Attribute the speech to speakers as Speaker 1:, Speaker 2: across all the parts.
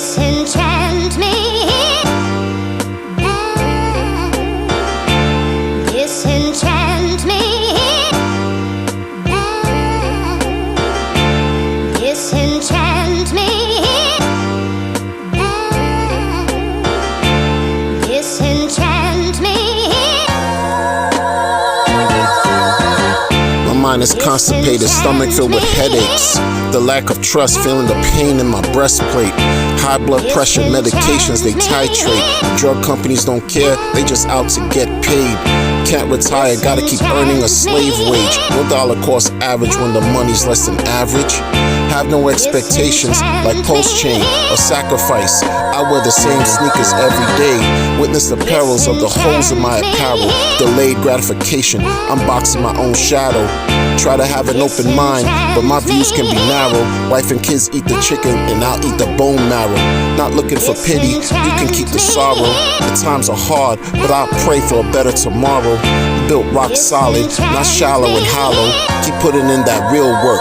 Speaker 1: disenchant me. Disenchant me. Disenchant me. Disenchant me.
Speaker 2: My mind is constipated, stomach filled with headaches. The lack of trust, feeling the pain in my breastplate. High blood pressure, medications they titrate. Drug companies don't care, they just out to get paid. Can't retire, gotta keep earning a slave wage. No dollar cost average when the money's less than average. Have no expectations like pulse chain or sacrifice. I wear the same sneakers every day. Witness the perils of the holes in my apparel. Delayed gratification, I'm boxing my own shadow. Try to have an open mind, but my views can be narrow. Wife and kids eat the chicken and I'll eat the bone marrow. Not looking for pity, you can keep the sorrow. The times are hard, but I'll pray for a better tomorrow. Built rock solid, not shallow and hollow. Keep putting in that real work.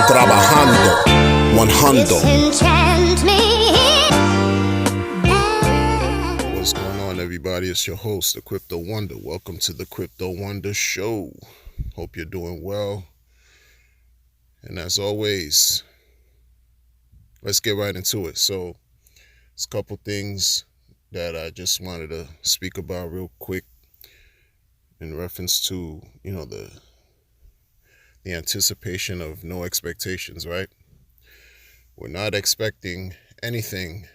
Speaker 2: Trabajando, 100.
Speaker 1: Disenchant me.
Speaker 2: What's going on, everybody? It's your host, the Crypto Wonder. Welcome to the Crypto Wonder Show. Hope you're doing well. And as always, let's get right into it. So, there's a couple things that I just wanted to speak about real quick in reference to, the anticipation of no expectations, right? We're not expecting anything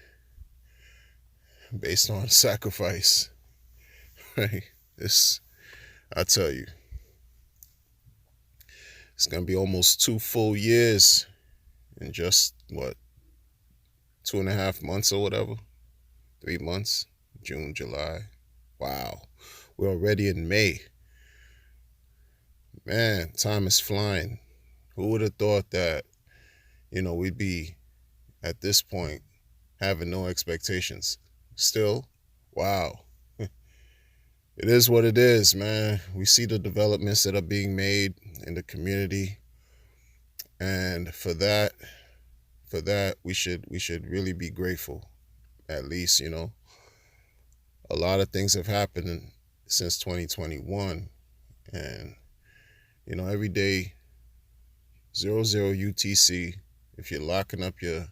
Speaker 2: based on sacrifice, right? I tell you, it's going to be almost 2 full years in just, 2.5 months or whatever? 3 months? June, July. Wow. We're already in May. Man, time is flying. Who would have thought that, we'd be at this point having no expectations? Still, wow. It is what it is, man. We see the developments that are being made in the community. And for that, we should really be grateful. At least, a lot of things have happened since 2021. And, every day, 00 UTC. If you're locking up your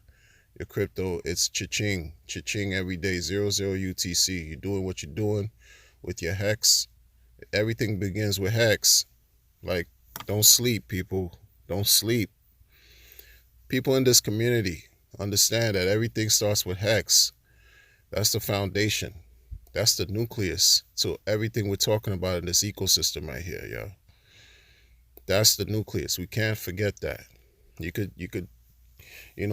Speaker 2: crypto, it's cha-ching every day, 00 UTC. You're doing what you're doing with your hex. Everything begins with hex. Like, don't sleep, people. Don't sleep. People in this community understand that everything starts with hex. That's the foundation. That's the nucleus to everything we're talking about in this ecosystem right here, yo. That's the nucleus. We can't forget that. You could,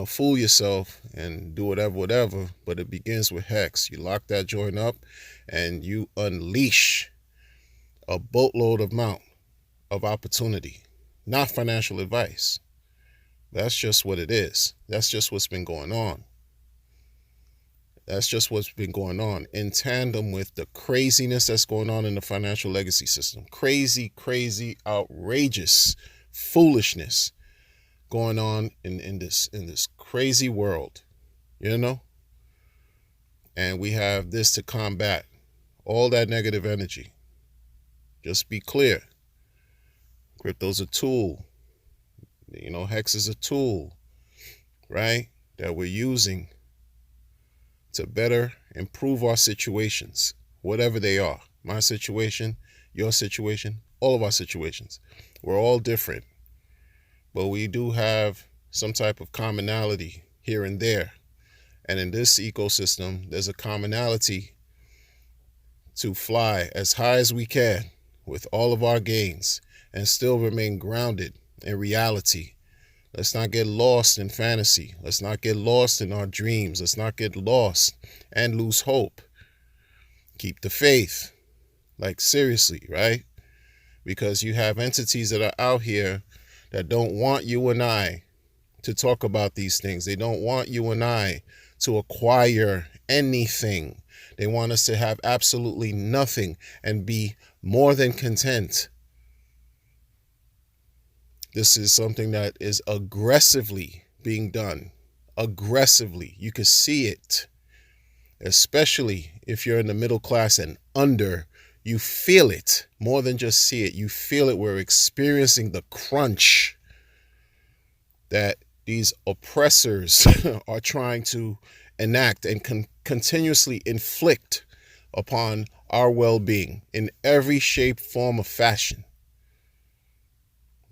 Speaker 2: fool yourself and do whatever, but it begins with hex. You lock that joint up and you unleash a boatload amount of opportunity. Not financial advice. That's just what it is. That's just what's been going on. That's just what's been going on in tandem with the craziness that's going on in the financial legacy system. Crazy, outrageous foolishness going on in this crazy world, And we have this to combat all that negative energy. Just be clear. Crypto's a tool. Hex is a tool, right? That we're using to better improve our situations, whatever they are. My situation, your situation, all of our situations. We're all different, but we do have some type of commonality here and there. And in this ecosystem, there's a commonality to fly as high as we can with all of our gains and still remain grounded in reality. Let's not get lost in fantasy. Let's not get lost in our dreams. Let's not get lost and lose hope. Keep the faith. Like, seriously, right? Because you have entities that are out here that don't want you and I to talk about these things. They don't want you and I to acquire anything. They want us to have absolutely nothing and be more than content. This is something that is aggressively being done aggressively. You can see it, especially if you're in the middle class and under. You feel it more than just see it. You feel it. We're experiencing the crunch that these oppressors are trying to enact and continuously inflict upon our well-being in every shape, form, or fashion.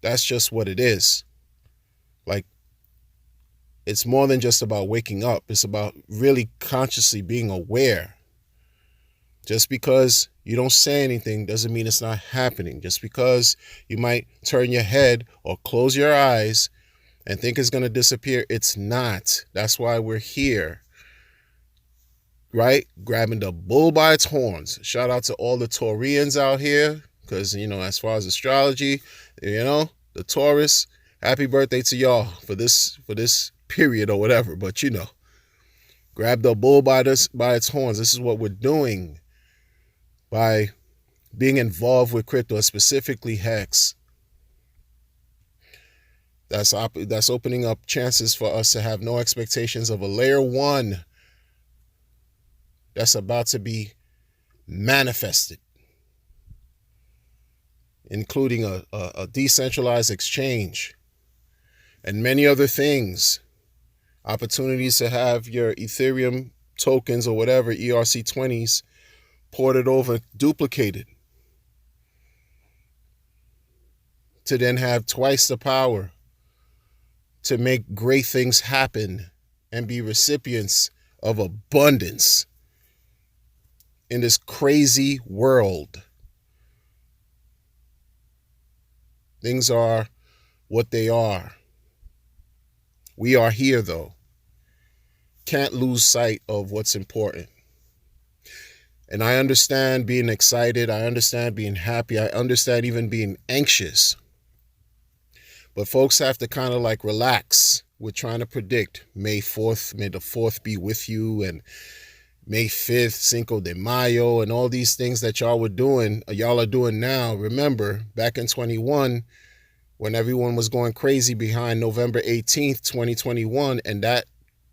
Speaker 2: That's just what it is. Like, it's more than just about waking up. It's about really consciously being aware. Just because you don't say anything doesn't mean it's not happening. Just because you might turn your head or close your eyes and think it's going to disappear, it's not. That's why we're here, right? Grabbing the bull by its horns. Shout out to all the Taurians out here, because, as far as astrology, the Taurus, happy birthday to y'all for this period or whatever. But, grab the bull by its horns. This is what we're doing by being involved with crypto, specifically Hex. That's opening up chances for us to have no expectations of a layer one that's about to be manifested, including a decentralized exchange and many other things. Opportunities to have your Ethereum tokens or whatever, ERC20s, ported over, duplicated, to then have twice the power to make great things happen and be recipients of abundance in this crazy world. Things are what they are. We are here, though. Can't lose sight of what's important. And I understand being excited. I understand being happy. I understand even being anxious. But folks have to kind of like relax with trying to predict May 4th, may the 4th be with you, and May 5th, Cinco de Mayo, and all these things that y'all are doing now. Remember, back in 21, when everyone was going crazy behind November 18th, 2021, and that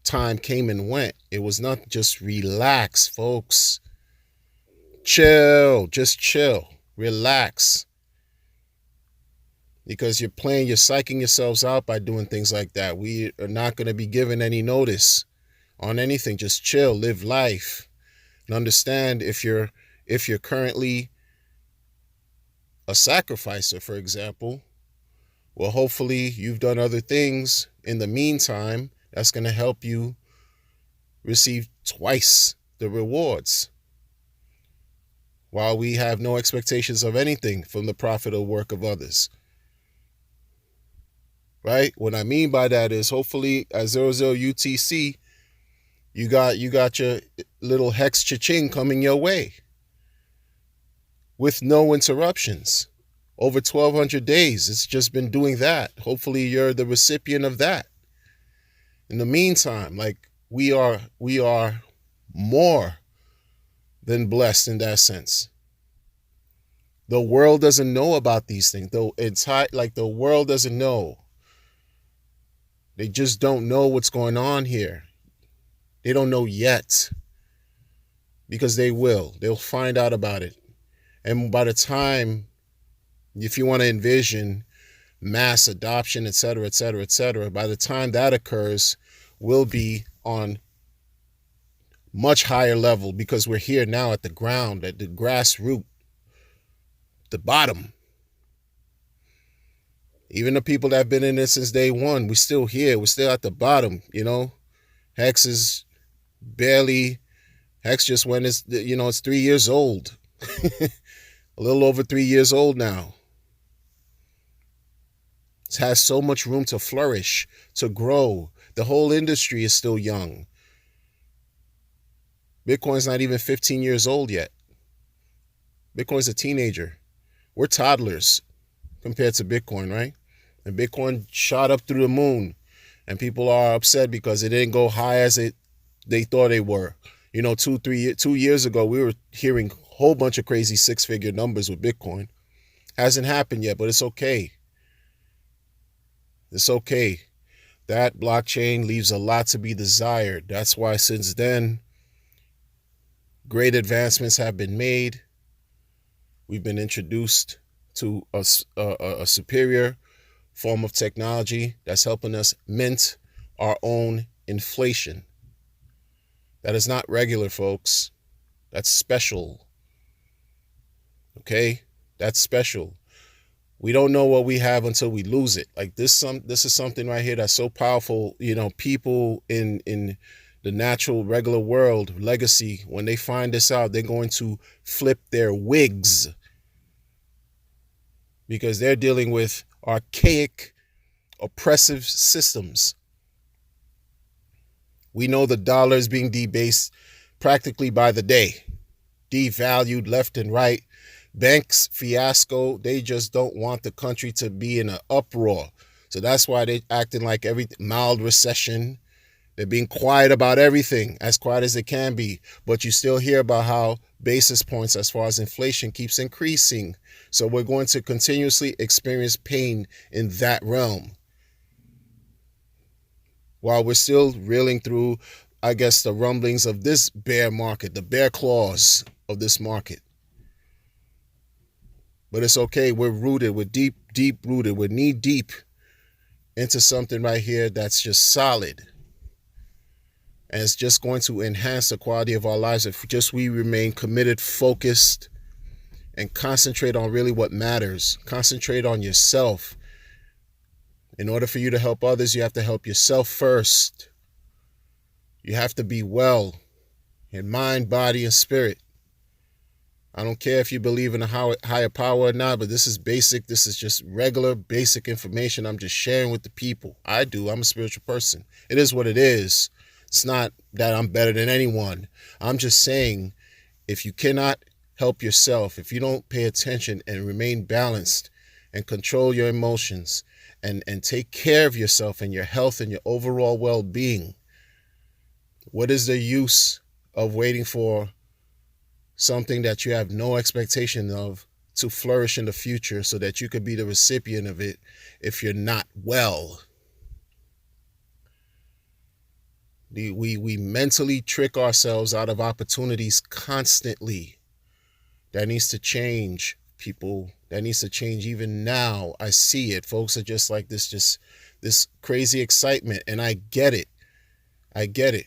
Speaker 2: time came and went. It was not just relax, folks. Chill, just chill, relax. Because you're psyching yourselves out by doing things like that. We are not going to be given any notice on anything. Just chill, live life, and understand if you're currently a sacrificer, for example, well, hopefully you've done other things in the meantime that's going to help you receive twice the rewards, while we have no expectations of anything from the profit or work of others. Right? What I mean by that is, hopefully at 00 UTC, you got your little Hex cha-ching coming your way with no interruptions. Over 1,200 days, it's just been doing that. Hopefully you're the recipient of that. In the meantime, like, we are more than blessed in that sense. The world doesn't know about these things, though. It's like the world doesn't know. They just don't know what's going on here. They don't know yet, because they will. They'll find out about it. And by the time, if you want to envision mass adoption, et cetera, et cetera, et cetera, by the time that occurs, we'll be on much higher level, because we're here now at the ground, at the grassroots, the bottom. Even the people that have been in it since day one, we're still here. We're still at the bottom, Hex is barely, Hex just went, it's 3 years old. A little over 3 years old now. It has so much room to flourish, to grow. The whole industry is still young. Bitcoin's not even 15 years old yet. Bitcoin's a teenager. We're toddlers compared to Bitcoin, right? And Bitcoin shot up through the moon, and people are upset because it didn't go high as they thought they were. 2 years ago, we were hearing a whole bunch of crazy six-figure numbers with Bitcoin. Hasn't happened yet, but it's okay. It's okay. That blockchain leaves a lot to be desired. That's why since then, great advancements have been made. We've been introduced to a superior form of technology that's helping us mint our own inflation. That is not regular, folks. That's special. Okay? That's special. We don't know what we have until we lose it. Like this is something right here that's so powerful. You know, people in the natural regular world, legacy, when they find this out, they're going to flip their wigs because they're dealing with archaic, oppressive systems. We know the dollar is being debased practically by the day, devalued left and right. Banks fiasco, they just don't want the country to be in an uproar. So that's why they're acting like everything, mild recession. They're being quiet about everything, as quiet as it can be. But you still hear about how basis points as far as inflation keeps increasing. So we're going to continuously experience pain in that realm. While we're still reeling through, I guess, the rumblings of this bear market, the bear claws of this market. But it's okay. We're rooted. We're deep rooted. We're knee deep into something right here that's just solid. And it's just going to enhance the quality of our lives if just we remain committed, focused, and concentrate on really what matters. Concentrate on yourself. In order for you to help others, you have to help yourself first. You have to be well in mind, body, and spirit. I don't care if you believe in a higher power or not, but this is basic. This is just regular, basic information I'm just sharing with the people. I do. I'm a spiritual person. It is what it is. It's not that I'm better than anyone. I'm just saying, if you cannot help yourself, if you don't pay attention and remain balanced and control your emotions and take care of yourself and your health and your overall well-being, what is the use of waiting for something that you have no expectation of to flourish in the future so that you could be the recipient of it if you're not well? We mentally trick ourselves out of opportunities constantly. That needs to change, people. That needs to change even now. I see it. Folks are just like this crazy excitement, and I get it. I get it.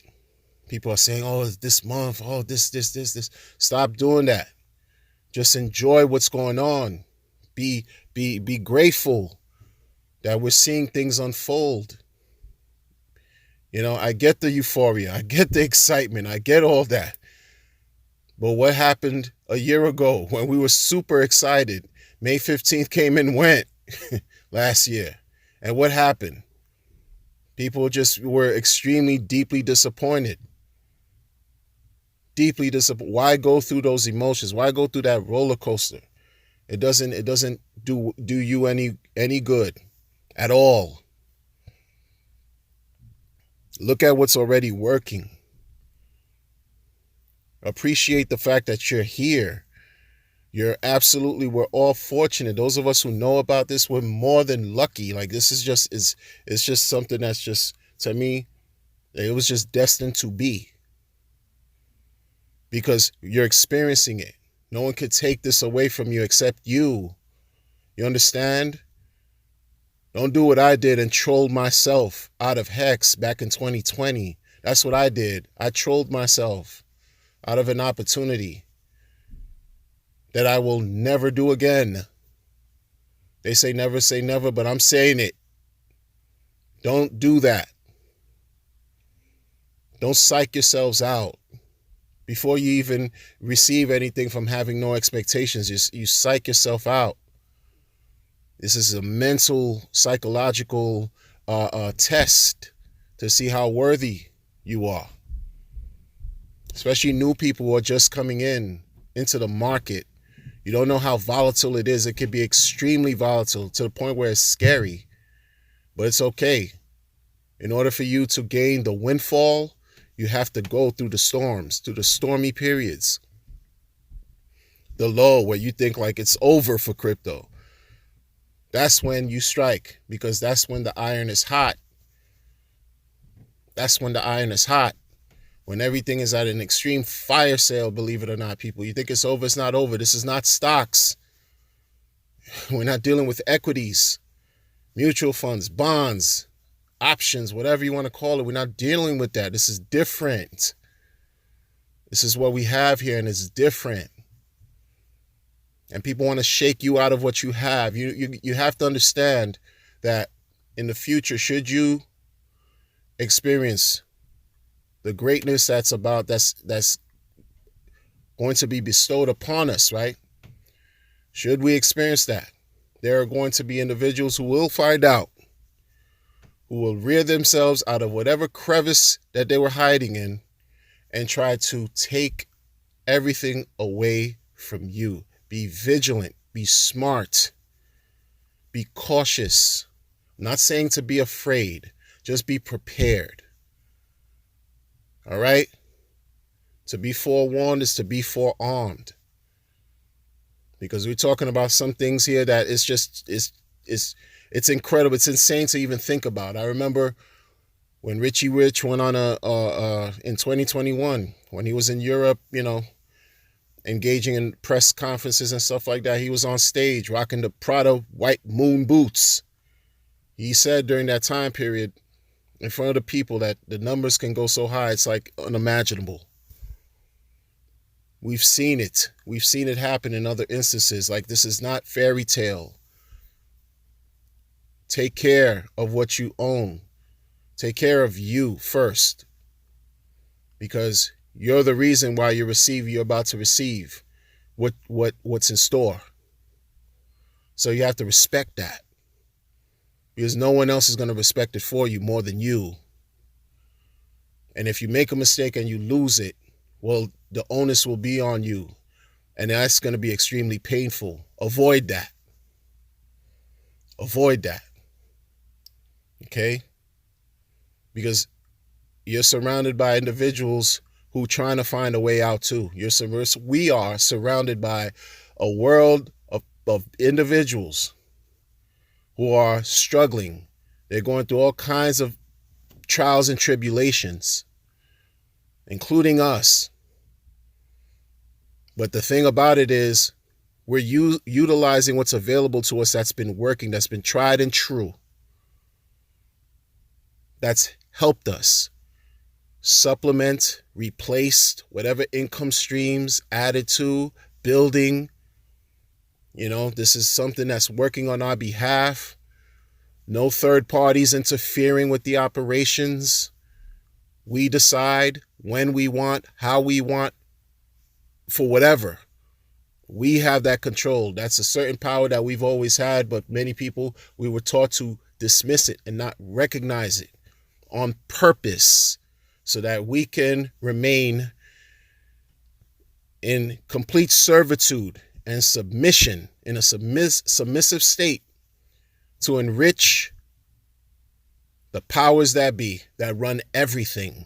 Speaker 2: People are saying, oh, this month, oh, this. Stop doing that. Just enjoy what's going on. Be grateful that we're seeing things unfold. You know, I get the euphoria. I get the excitement. I get all that. But what happened a year ago when we were super excited? May 15th came and went last year. And what happened? People just were extremely, deeply disappointed. Deeply disappointed. Why go through those emotions? Why go through that roller coaster? It doesn't do you any good at all. Look at what's already working. Appreciate the fact that you're here. We're all fortunate. Those of us who know about this, we're more than lucky. Like this is just, it's just something that's just, to me, it was just destined to be. Because you're experiencing it. No one could take this away from you except you. You understand? Don't do what I did and troll myself out of Hex back in 2020. That's what I did. I trolled myself out of an opportunity that I will never do again. They say never, but I'm saying it. Don't do that. Don't psych yourselves out. Before you even receive anything from having no expectations, you psych yourself out. This is a mental, psychological test to see how worthy you are. Especially new people who are just coming into the market. You don't know how volatile it is. It can be extremely volatile to the point where it's scary. But it's okay. In order for you to gain the windfall, you have to go through the storms, through the stormy periods. The low where you think like it's over for crypto. That's when you strike, because that's when the iron is hot. That's when the iron is hot. When everything is at an extreme fire sale, believe it or not, people. You think it's over, it's not over. This is not stocks. We're not dealing with equities, mutual funds, bonds, options, whatever you want to call it. We're not dealing with that. This is different. This is what we have here, and it's different. And people want to shake you out of what you have. You have to understand that in the future, should you experience the greatness that's going to be bestowed upon us, right? Should we experience that, there are going to be individuals who will find out, who will rear themselves out of whatever crevice that they were hiding in and try to take everything away from you. Be vigilant, be smart, be cautious. I'm not saying to be afraid, just be prepared. All right? To be forewarned is to be forearmed. Because we're talking about some things here that it's incredible. It's insane to even think about. I remember when Richie Rich went on in 2021, when he was in Europe, engaging in press conferences and stuff like that. He was on stage rocking the Prada white moon boots. He said during that time period in front of the people that the numbers can go so high, it's like unimaginable. We've seen it. We've seen it happen in other instances. Like, this is not fairy tale. Take care of what you own. Take care of you first. Because you're the reason why you're about to receive what's in store. So you have to respect that. Because no one else is going to respect it for you more than you. And if you make a mistake and you lose it, well, the onus will be on you. And that's going to be extremely painful. Avoid that. Avoid that. Okay? Because you're surrounded by individuals who are trying to find a way out too. We are surrounded by a world of individuals who are struggling. They're going through all kinds of trials and tribulations, including us. But the thing about it is, we're utilizing what's available to us that's been working, that's been tried and true, that's helped us supplement, replaced whatever income streams, added to, building. This is something that's working on our behalf. No third parties interfering with the operations. We decide when we want, how we want, for whatever. We have that control. That's a certain power that we've always had, but many people, we were taught to dismiss it and not recognize it on purpose so that we can remain in complete servitude and submission, in a submissive state, to enrich the powers that be, that run everything.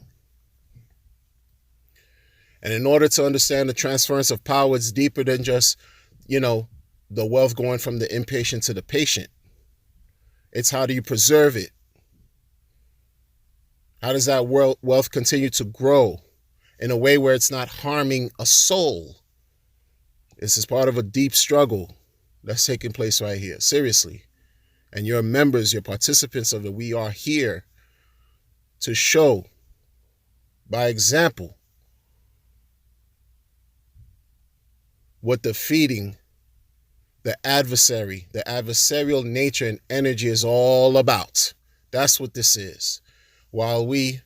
Speaker 2: And in order to understand the transference of power, it's deeper than just, the wealth going from the impatient to the patient. It's how do you preserve it? How does that wealth continue to grow in a way where it's not harming a soul? This is part of a deep struggle that's taking place right here. Seriously. And your members, your participants of We are here to show by example what defeating the adversarial nature and energy is all about. That's what this is. While we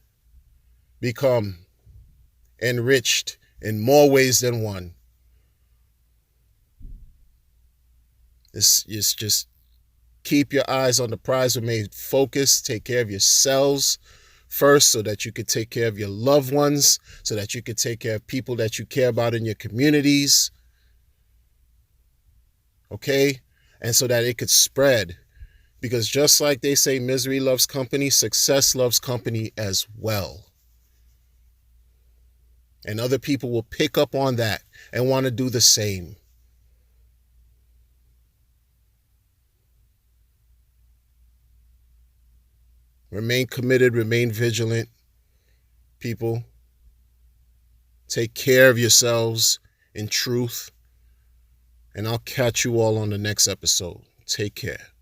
Speaker 2: become enriched in more ways than one, this is just keep your eyes on the prize. Remain focused. Take care of yourselves first so that you could take care of your loved ones, so that you could take care of people that you care about in your communities. Okay? And so that it could spread. Because just like they say misery loves company, success loves company as well. And other people will pick up on that and want to do the same. Remain committed, remain vigilant, people, take care of yourselves in truth, and I'll catch you all on the next episode. Take care.